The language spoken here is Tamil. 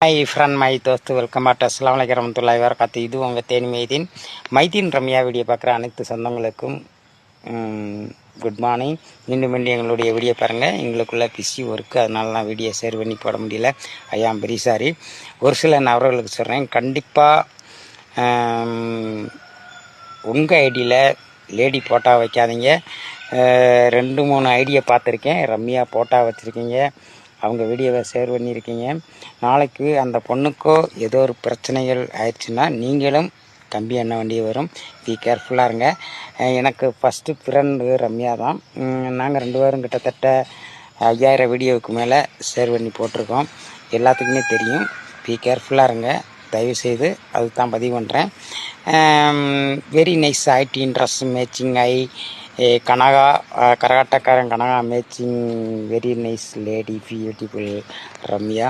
Hi friend, my dost, welcome back to Assalamualaikum warahmatullahi wabarakatuh. இது உங்கள் தேனி மைதீன் ரம்யா வீடியோ பார்க்குற அனைத்து சொந்தங்களுக்கும் குட் மார்னிங். மீண்டும் எங்களுடைய வீடியோ பாருங்கள். எங்களுக்குள்ள பிஸி ஒர்க்கு, அதனால நான் வீடியோ ஷேர் பண்ணி போட முடியல. ஐயா வெரி சாரி. ஒரு சில நபர்களுக்கு சொல்கிறேன், கண்டிப்பாக உங்கள் ஐடியில் லேடி போட்டா வைக்காதீங்க. 2-3 ஐடியை பார்த்துருக்கேன். ரம்யா போட்டா வச்சுருக்கீங்க, அவங்க வீடியோவை ஷேர் பண்ணியிருக்கீங்க. நாளைக்கு அந்த பொண்ணுக்கோ ஏதோ ஒரு பிரச்சனைகள் ஆயிடுச்சுன்னா நீங்களும் கம்பி எண்ண வேண்டி வரும். பி கேர்ஃபுல்லாக இருங்க. எனக்கு ஃபஸ்ட்டு ஃப்ரெண்டு ரம்யா தான். நாங்கள் 2 பேரும் கிட்டத்தட்ட 5000 வீடியோவுக்கு மேலே ஷேர் பண்ணி போட்டிருக்கோம். எல்லாத்துக்குமே தெரியும். பி கேர்ஃபுல்லாக இருங்க தயவுசெய்து. அதுக்கு தான் பதிவு பண்ணுறேன். வெரி நைஸ் ஐடி dress matching Kanaka Karakattakkaran Kanaka matching very nice lady beautiful Ramya.